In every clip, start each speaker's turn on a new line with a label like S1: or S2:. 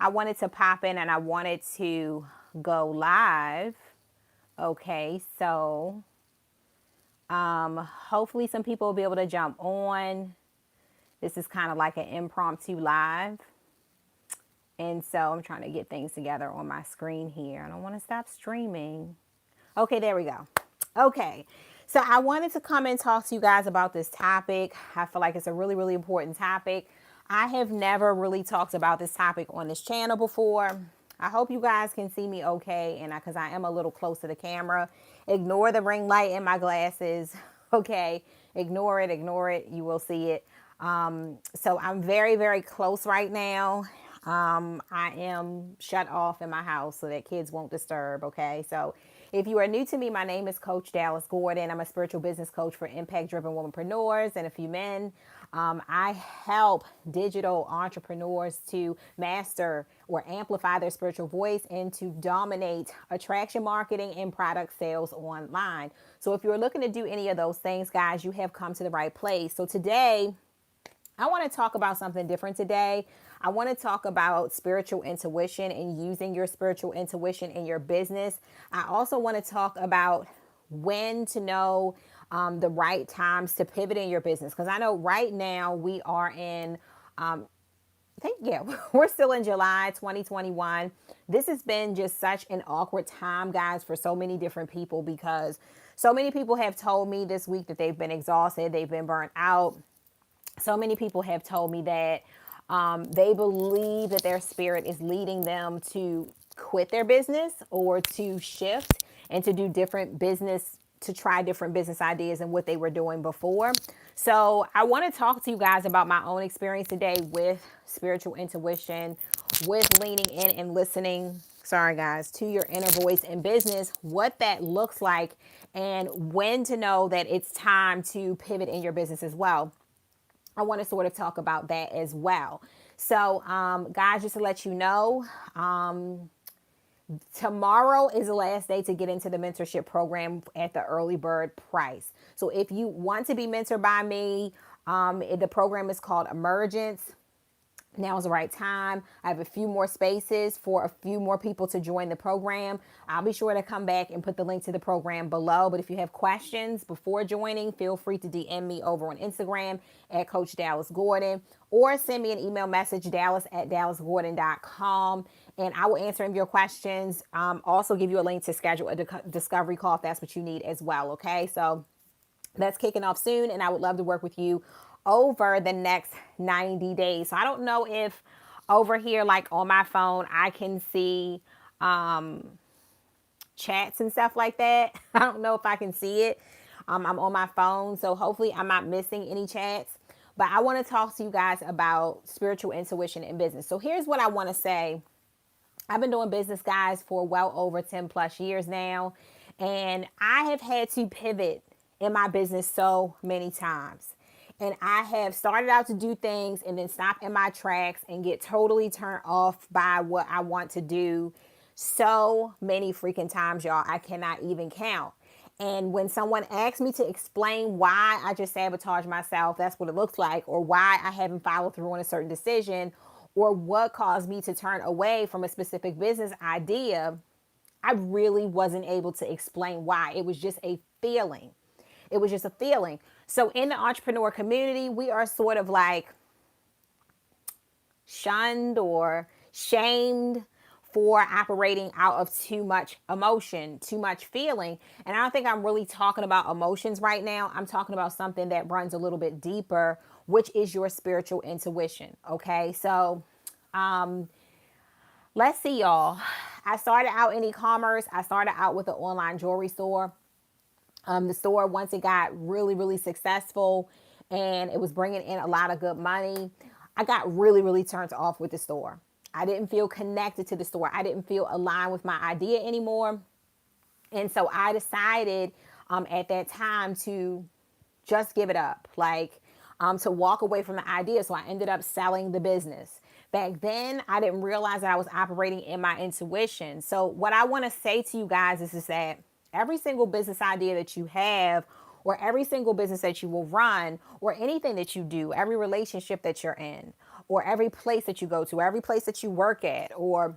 S1: I wanted to pop in and I wanted to go live. Okay, so hopefully some people will be able to jump on. This is kind of like an impromptu live. And so I'm trying to get things together on my screen here. I don't want to stop streaming. Okay, there we go. Okay, so I wanted to come and talk to you guys about this topic. I feel like it's a really, really important topic. I have never really talked about this topic on this channel before. I hope you guys can see me okay, and because I am a little close to the camera. Ignore the ring light in my glasses. Okay, ignore it, ignore it. You will see it. So I'm very, very close right now. I am shut off in my house so that kids won't disturb. Okay, so if you are new to me, my name is Coach Dallas Gordon. I'm a spiritual business coach for impact-driven womanpreneurs and a few men. I help digital entrepreneurs to master or amplify their spiritual voice and to dominate attraction marketing and product sales online. So if you're looking to do any of those things, guys, you have come to the right place. So today, I want to talk about something different today. I want to talk about spiritual intuition and using your spiritual intuition in your business. I also want to talk about when to know the right times to pivot in your business. Because I know right now we are in, yeah, we're still in July 2021. This has been just such an awkward time, guys, for so many different people because so many people have told me this week that they've been exhausted, they've been burnt out. So many people have told me that they believe that their spirit is leading them to quit their business or to shift and to do different business, to try different business ideas than what they were doing before. So I want to talk to you guys about my own experience today with spiritual intuition, with leaning in and listening, sorry guys, to your inner voice in business, what that looks like, and when to know that it's time to pivot in your business as well. I want to sort of talk about that as well. So, guys, just to let you know, tomorrow is the last day to get into the mentorship program at the early bird price. So, if you want to be mentored by me, the program is called Emergence. Now is the right time. I have a few more spaces for a few more people to join the program. I'll be sure to come back and put the link to the program below. But if you have questions before joining, feel free to DM me over on Instagram at Coach Dallas Gordon or send me an email message, dallas@dallasgordon.com, and I will answer your questions. Also give you a link to schedule a discovery call if that's what you need as well. Okay, so that's kicking off soon, and I would love to work with you over the next 90 days. So I don't know if over here, like on my phone, I can see chats and stuff like that. I don't know if I can see it. I'm on my phone, so hopefully I'm not missing any chats. But I want to talk to you guys about spiritual intuition in business. So here's what I want to say. I've been doing business, guys, for well over 10 plus years now. And I have had to pivot in my business so many times. And I have started out to do things and then stop in my tracks and get totally turned off by what I want to do so many freaking times, y'all. I cannot even count. And when someone asks me to explain why I just sabotage myself, that's what it looks like, or why I haven't followed through on a certain decision, or what caused me to turn away from a specific business idea, I really wasn't able to explain why. It was just a feeling. It was just a feeling. So in the entrepreneur community, we are sort of like shunned or shamed for operating out of too much emotion, too much feeling. And I don't think I'm really talking about emotions right now. I'm talking about something that runs a little bit deeper, which is your spiritual intuition. Okay. So, let's see, y'all. I started out in e-commerce. I started out with an online jewelry store. The store, once it got really, really successful and it was bringing in a lot of good money, I got really, really turned off with the store. I didn't feel connected to the store. I didn't feel aligned with my idea anymore. And so I decided at that time to just give it up, like to walk away from the idea. So I ended up selling the business. Back then, I didn't realize that I was operating in my intuition. So what I want to say to you guys is that every single business idea that you have, or every single business that you will run, or anything that you do, every relationship that you're in, or every place that you go to, or every place that you work at, or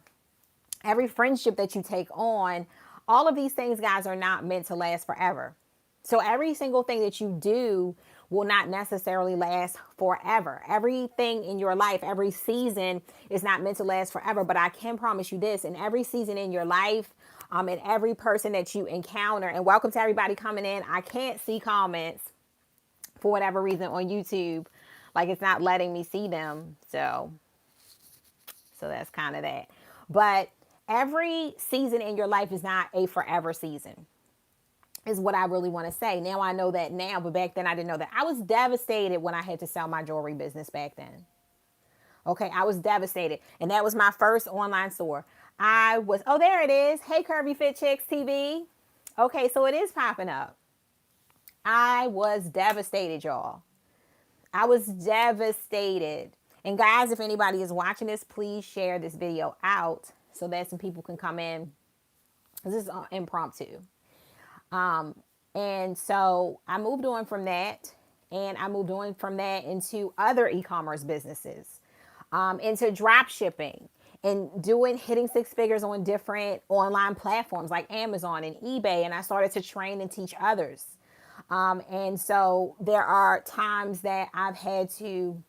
S1: every friendship that you take on, all of these things, guys, are not meant to last forever. So every single thing that you do will not necessarily last forever. Everything in your life, every season is not meant to last forever. But I can promise you this, in every season in your life, and every person that you encounter, and welcome to everybody coming in. I can't see comments for whatever reason on YouTube. Like, it's not letting me see them. So that's kind of that. But every season in your life is not a forever season, is what I really want to say. Now I know that now, but back then I didn't know that. I was devastated when I had to sell my jewelry business back then. Okay, I was devastated. And that was my first online store. Oh, there it is. Hey, Curvy Fit Chicks TV. Okay, so it is popping up. I was devastated, y'all. I was devastated. And guys, if anybody is watching this, please share this video out so that some people can come in. This is impromptu. And so I moved on from that, and I moved on from that into other e-commerce businesses, into drop shipping and hitting six figures on different online platforms like Amazon and eBay. And I started to train and teach others. And so there are times that I've had to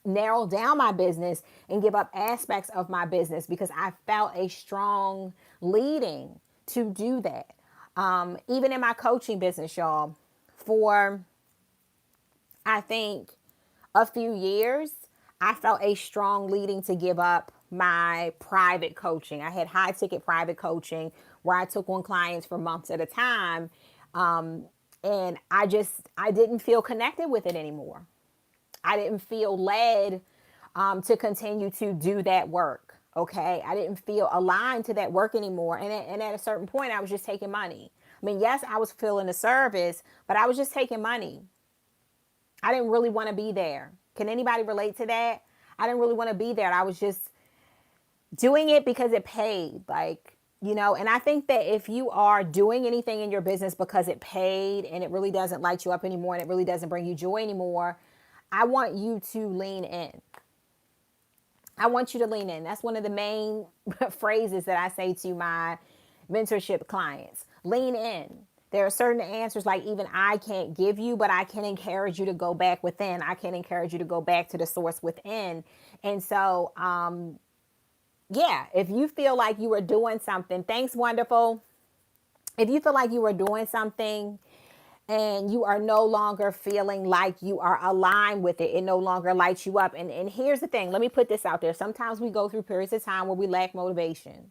S1: narrow down my business and give up aspects of my business because I felt a strong leading to do that. Even in my coaching business, y'all, for I think a few years, I felt a strong leading to give up my private coaching. I had high ticket private coaching where I took on clients for months at a time. And I didn't feel connected with it anymore. I didn't feel led to continue to do that work. Okay. I didn't feel aligned to that work anymore. And at a certain point, I was just taking money. I mean, yes, I was filling the service, but I was just taking money. I didn't really want to be there. Can anybody relate to that? I didn't really want to be there. I was just doing it because it paid. Like, and I think that if you are doing anything in your business because it paid and it really doesn't light you up anymore and it really doesn't bring you joy anymore, I want you to lean in. I want you to lean in. That's one of the main phrases that I say to my mentorship clients. Lean in. There are certain answers like even I can't give you, but I can encourage you to go back within. I can encourage you to go back to the source within. And so, yeah, if you feel like you are doing something, thanks, wonderful. If you feel like you are doing something and you are no longer feeling like you are aligned with it, it no longer lights you up. And here's the thing, let me put this out there. Sometimes we go through periods of time where we lack motivation.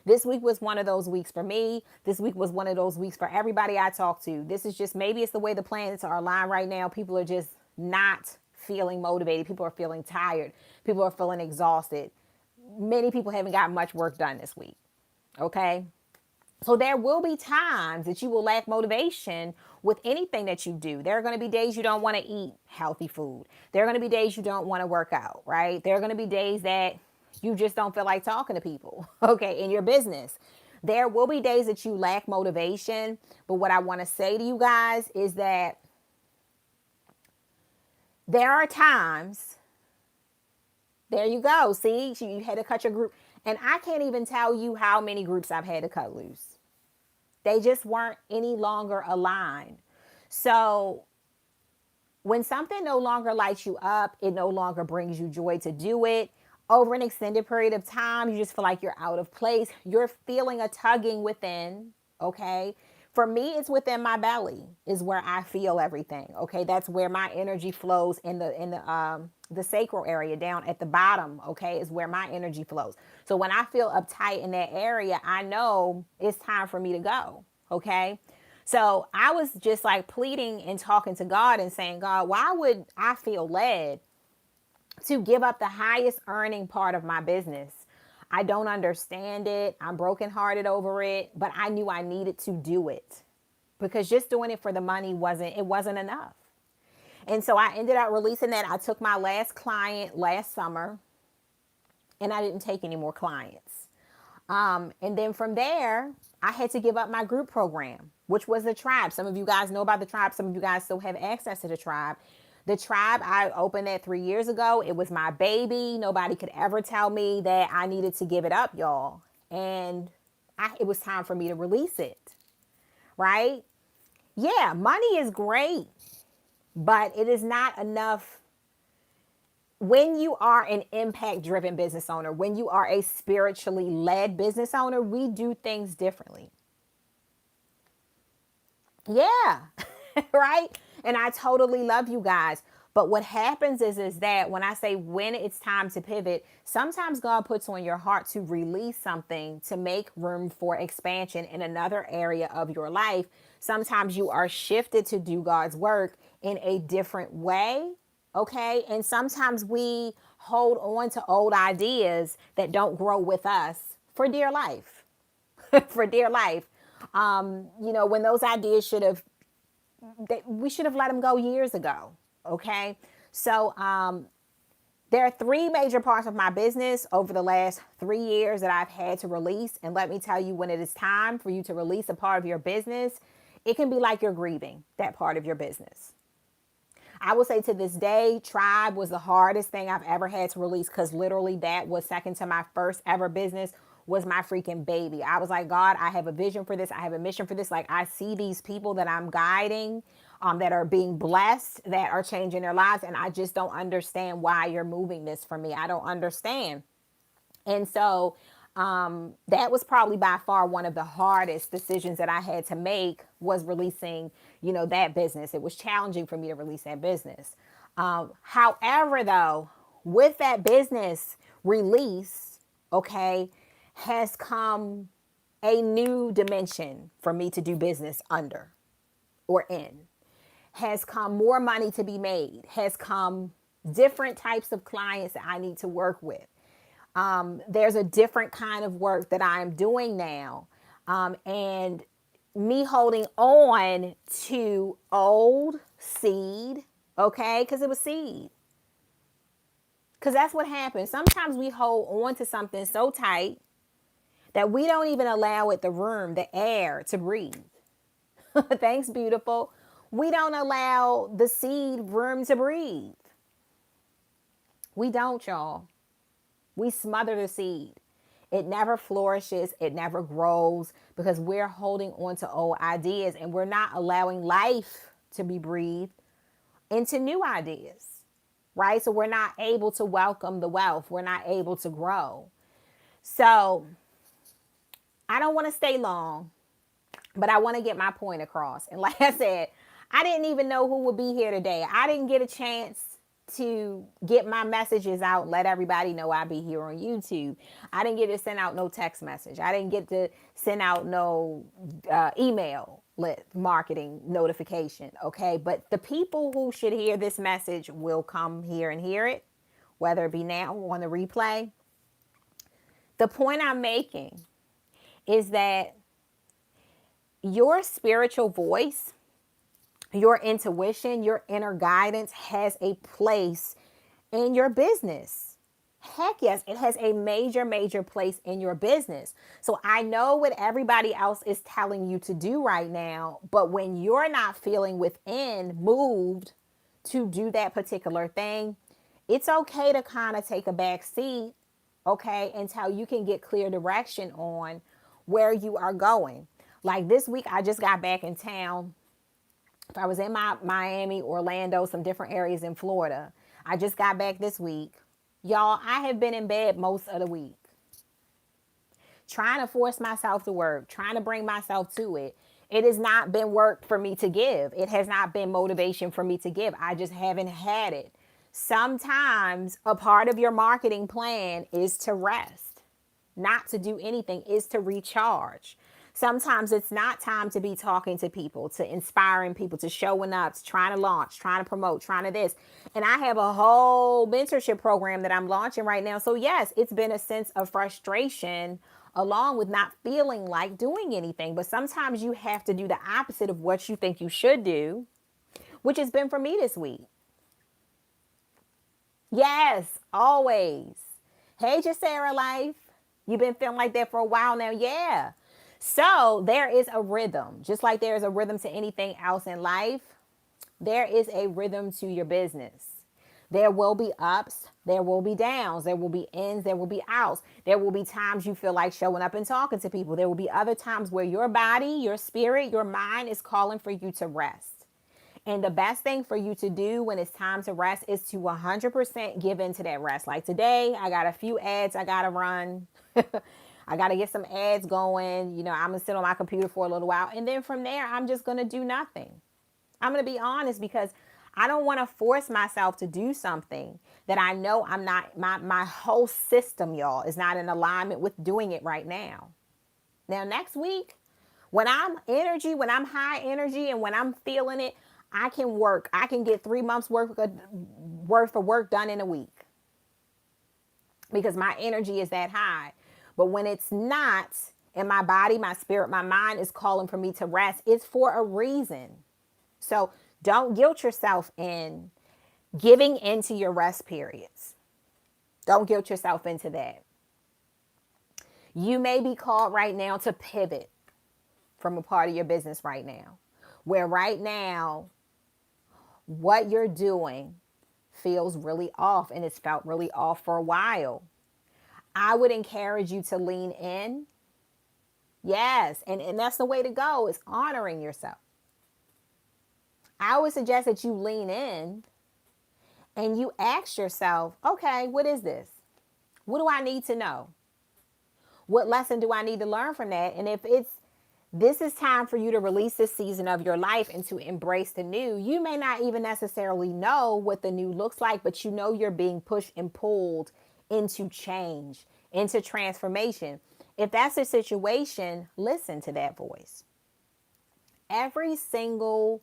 S1: This week was one of those weeks for me. This week was one of those weeks for everybody I talk to. This is just, maybe it's the way the planets are aligned right now. People are just not feeling motivated. People are feeling tired. People are feeling exhausted. Many people haven't got much work done this week. Okay. So there will be times that you will lack motivation with anything that you do. There are going to be days you don't want to eat healthy food. There are going to be days you don't want to work out, right? There are going to be days that you just don't feel like talking to people, okay, in your business. There will be days that you lack motivation. But what I want to say to you guys is that there are times, there you go. See, you had to cut your group. And I can't even tell you how many groups I've had to cut loose. They just weren't any longer aligned. So when something no longer lights you up, it no longer brings you joy to do it. Over an extended period of time, you just feel like you're out of place. You're feeling a tugging within, okay? For me, it's within my belly is where I feel everything, okay? That's where my energy flows in the sacral area down at the bottom, okay, is where my energy flows. So when I feel uptight in that area, I know it's time for me to go, okay? So I was just like pleading and talking to God and saying, God, why would I feel led to give up the highest earning part of my business? I don't understand it. I'm brokenhearted over it, but I knew I needed to do it because just doing it for the money wasn't enough. And so I ended up releasing that. I took my last client last summer and I didn't take any more clients. And then from there, I had to give up my group program, which was the tribe. Some of you guys know about the tribe. Some of you guys still have access to the tribe. The tribe, I opened that 3 years ago. It was my baby. Nobody could ever tell me that I needed to give it up, y'all. And it was time for me to release it, right? Yeah, money is great, but it is not enough. When you are an impact driven business owner, when you are a spiritually led business owner, we do things differently. Yeah, right? And I totally love you guys. But what happens is that when I say when it's time to pivot, sometimes God puts on your heart to release something to make room for expansion in another area of your life. Sometimes you are shifted to do God's work in a different way. Okay. And sometimes we hold on to old ideas that don't grow with us for dear life. For dear life. When those ideas we should have let them go years ago. Okay. So, there are three major parts of my business over the last 3 years that I've had to release. And let me tell you, when it is time for you to release a part of your business, it can be like you're grieving that part of your business. I will say to this day, Tribe was the hardest thing I've ever had to release, because literally that was second to my first ever business, was my freaking baby. I was like, God, I have a vision for this. I have a mission for this. Like, I see these people that I'm guiding, that are being blessed, that are changing their lives. And I just don't understand why you're moving this for me. I don't understand. And so that was probably by far one of the hardest decisions that I had to make, was releasing, that business. It was challenging for me to release that business. However, though, with that business release, okay, has come a new dimension for me to do business under or in. Has come more money to be made. Has come different types of clients that I need to work with. There's a different kind of work that I'm doing now. And me holding on to old seed, okay? Because it was seed. Because that's what happens. Sometimes we hold on to something so tight that we don't even allow it the room, the air to breathe. Thanks, beautiful. We don't allow the seed room to breathe. We don't, y'all. We smother the seed. It never flourishes. It never grows, because we're holding on to old ideas, and we're not allowing life to be breathed into new ideas, right? So we're not able to welcome the wealth. We're not able to grow. So I don't want to stay long, but I want to get my point across. And like I said, I didn't even know who would be here today. I didn't get a chance to get my messages out and let everybody know I'll be here on YouTube. I didn't get to send out no text message. I didn't get to send out no email marketing notification. Okay. But the people who should hear this message will come here and hear it, whether it be now or on the replay. The point I'm making is that your spiritual voice, your intuition, your inner guidance has a place in your business. Heck yes, it has a major, major place in your business. So I know what everybody else is telling you to do right now, but when you're not feeling within moved to do that particular thing, it's okay to kind of take a back seat, okay, until you can get clear direction on where you are going. Like this week, I just got back in town. I was in Miami, Orlando, some different areas in Florida. I just got back this week. Y'all, I have been in bed most of the week, trying to force myself to work, trying to bring myself to it. It has not been work for me to give. It has not been motivation for me to give. I just haven't had it. Sometimes a part of your marketing plan is to rest, not to do anything, is to recharge. Sometimes it's not time to be talking to people, to inspiring people, to showing up, to trying to launch, trying to promote, trying to this. And I have a whole mentorship program that I'm launching right now. So yes, it's been a sense of frustration along with not feeling like doing anything. But sometimes you have to do the opposite of what you think you should do, which has been for me this week. Yes, always. Hey, Jacera Life. You've been feeling like that for a while now. Yeah. So there is a rhythm, just like there is a rhythm to anything else in life. There is a rhythm to your business. There will be ups, there will be downs, there will be ins, there will be outs. There will be times you feel like showing up and talking to people. There will be other times where your body, your spirit, your mind is calling for you to rest. And the best thing for you to do when it's time to rest is to 100% give into that rest. Like today, I got a few ads I got to run. I got to get some ads going. I'm going to sit on my computer for a little while. And then from there, I'm just going to do nothing. I'm going to be honest because I don't want to force myself to do something that I know I'm not, my whole system, y'all, is not in alignment with doing it right now. Now, next week, when I'm high energy and when I'm feeling it, I can work. I can get 3 months worth of work done in a week because my energy is that high. But when it's not, and my body, my spirit, my mind is calling for me to rest, it's for a reason. So don't guilt yourself in giving into your rest periods. Don't guilt yourself into that. You may be called right now to pivot from a part of your business right now, where right now what you're doing feels really off, and it's felt really off for a while. I would encourage you to lean in. Yes, and that's the way to go, is honoring yourself. I would suggest that you lean in and you ask yourself, okay, what is this? What do I need to know? What lesson do I need to learn from that? And if this is time for you to release this season of your life and to embrace the new, you may not even necessarily know what the new looks like, but you know you're being pushed and pulled into change, into transformation. If that's the situation, listen to that voice. Every single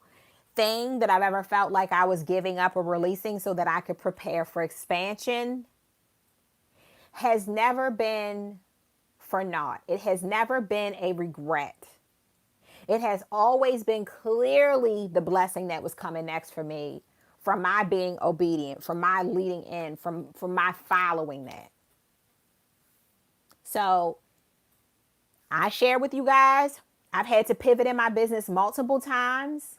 S1: thing that I've ever felt like I was giving up or releasing so that I could prepare for expansion has never been for naught. It has never been a regret. It has always been clearly the blessing that was coming next for me, from my being obedient, from my leading in, from my following that. So I share with you guys, I've had to pivot in my business multiple times.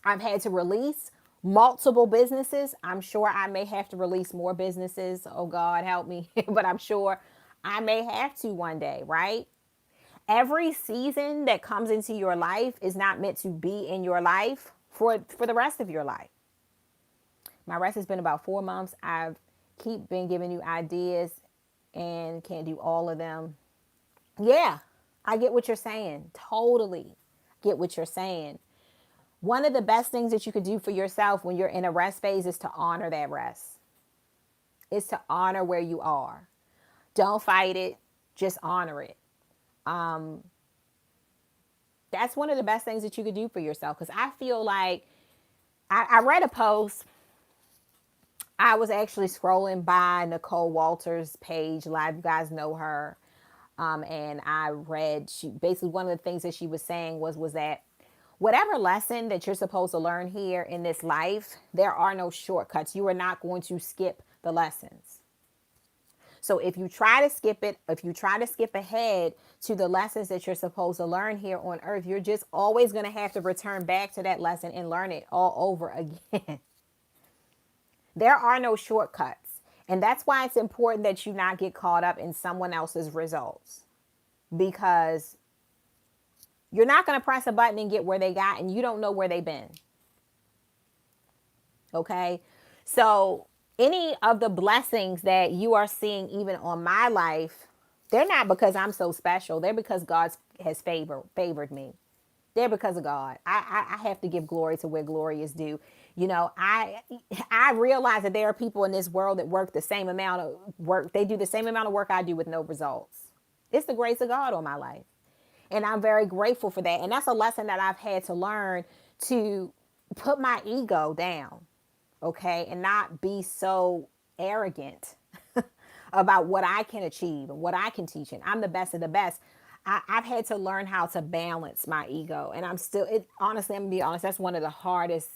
S1: I've had to release multiple businesses. I'm sure I may have to release more businesses. Oh God, help me. But I'm sure I may have to one day, right? Every season that comes into your life is not meant to be in your life for the rest of your life. My rest has been about 4 months. I've been giving you ideas and can't do all of them. Yeah, I get what you're saying. Totally get what you're saying. One of the best things that you could do for yourself when you're in a rest phase is to honor that rest. It's to honor where you are. Don't fight it. Just honor it. That's one of the best things that you could do for yourself. Because I feel like I read a post. I was actually scrolling by Nicole Walters' page. A lot of you guys know her. And I read, she basically, one of the things that she was saying was that whatever lesson that you're supposed to learn here in this life, there are no shortcuts. You are not going to skip the lessons. So if you try to skip it, if you try to skip ahead to the lessons that you're supposed to learn here on earth, you're just always going to have to return back to that lesson and learn it all over again. There are no shortcuts. And that's why it's important that you not get caught up in someone else's results, because you're not going to press a button and get where they got, and you don't know where they've been. Okay. So any of the blessings that you are seeing even on my life, they're not because I'm so special. They're because God has favored me. They're because of God. I have to give glory to where glory is due. I realize that there are people in this world that work the same amount of work. They do the same amount of work I do with no results. It's the grace of God on my life. And I'm very grateful for that. And that's a lesson that I've had to learn, to put my ego down, okay? And not be so arrogant about what I can achieve and what I can teach. And I'm the best of the best. I've had to learn how to balance my ego. And honestly, I'm going to be honest, that's one of the hardest,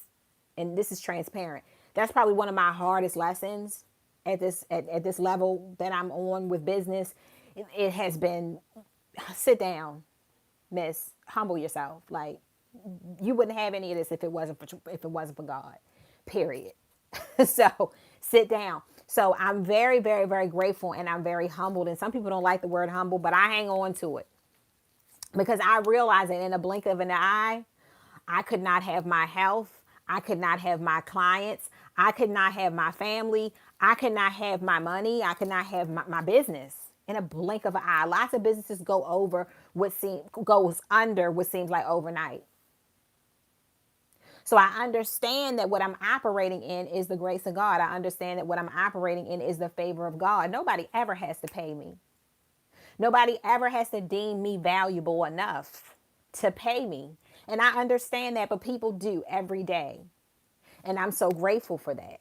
S1: and this is transparent. That's probably one of my hardest lessons at this level that I'm on with business. It has been, sit down, miss, humble yourself. Like, You wouldn't have any of this if it wasn't for God. Period. So sit down. So I'm very, very, very grateful and I'm very humbled. And some people don't like the word humble, but I hang on to it because I realize that in a blink of an eye, I could not have my health. I could not have my clients. I could not have my family. I could not have my money. I could not have my business in a blink of an eye. Lots of businesses goes under what seems like overnight. So I understand that what I'm operating in is the grace of God. I understand that what I'm operating in is the favor of God. Nobody ever has to pay me. Nobody ever has to deem me valuable enough to pay me. And I understand that, but people do every day. And I'm so grateful for that.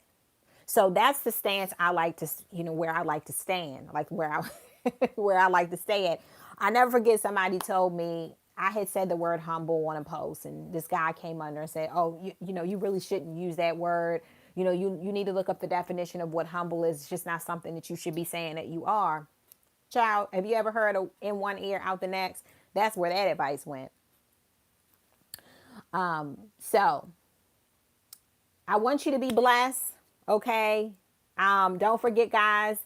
S1: So that's the stance I like to, where I like to stand, like where I, where I like to stay at. I never forget somebody told me I had said the word humble on a post, and this guy came under and said, "Oh, you really shouldn't use that word. You need to look up the definition of what humble is. It's just not something that you should be saying that you are." Child, have you ever heard of in one ear, out the next? That's where that advice went. So I want you to be blessed. Okay. Don't forget, guys,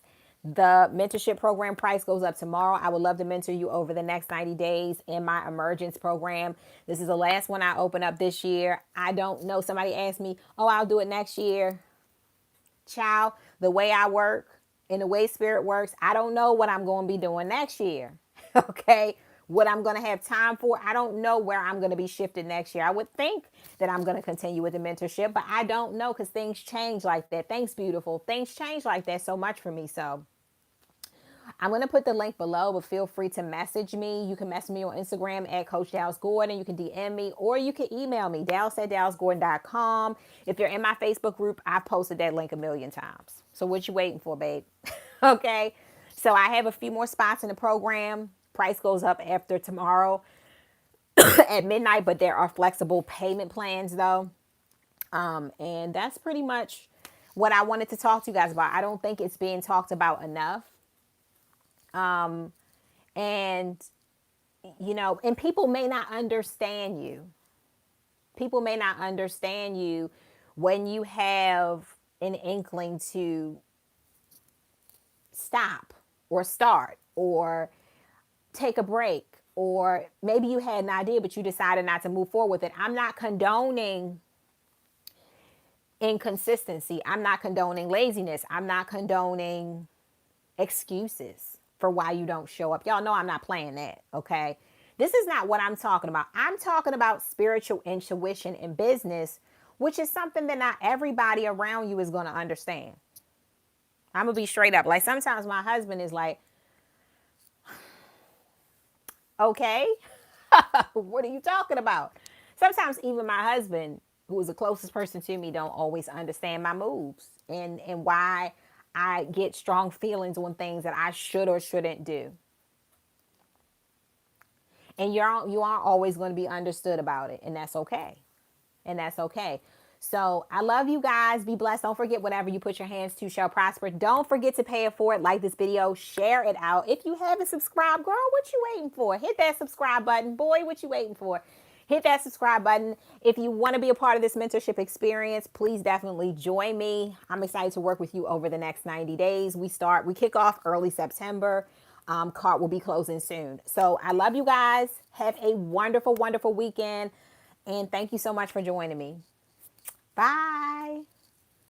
S1: the mentorship program price goes up tomorrow. I would love to mentor you over the next 90 days in my emergence program. This is the last one I open up this year. I don't know. Somebody asked me, "Oh, I'll do it next year." Child, the way I work and the way spirit works, I don't know what I'm going to be doing next year. Okay. What I'm going to have time for, I don't know where I'm going to be shifted next year. I would think that I'm going to continue with the mentorship, but I don't know because things change like that. Thanks, beautiful. Things change like that so much for me. So I'm going to put the link below, but feel free to message me. You can message me on Instagram at Coach Dallas Gordon. You can DM me or you can email me, dallas@dallasgordon.com. If you're in my Facebook group, I've posted that link a million times. So what you waiting for, babe? Okay. So I have a few more spots in the program. Price goes up after tomorrow at midnight, but there are flexible payment plans though. And that's pretty much what I wanted to talk to you guys about. I don't think it's being talked about enough. And and people may not understand you. People may not understand you when you have an inkling to stop or start or take a break, or maybe you had an idea but you decided not to move forward with it. I'm not condoning inconsistency. I'm not condoning laziness. I'm not condoning excuses for why you don't show up. Y'all know I'm not playing that, okay? This is not what I'm talking about. I'm talking about spiritual intuition in business, which is something that not everybody around you is going to understand. I'm going to be straight up. Like sometimes my husband is like, "Okay, what are you talking about?" Sometimes even my husband, who is the closest person to me, don't always understand my moves and why I get strong feelings on things that I should or shouldn't do. And you aren't always going to be understood about it, and that's okay. And that's okay. So I love you guys. Be blessed. Don't forget, whatever you put your hands to shall prosper. Don't forget to pay it forward. Like this video, share it out. If you haven't subscribed, girl, what you waiting for? Hit that subscribe button. Boy, what you waiting for? Hit that subscribe button. If you want to be a part of this mentorship experience, please definitely join me. I'm excited to work with you over the next 90 days. We kick off early September. Cart will be closing soon. So I love you guys. Have a wonderful, wonderful weekend. And thank you so much for joining me. Bye.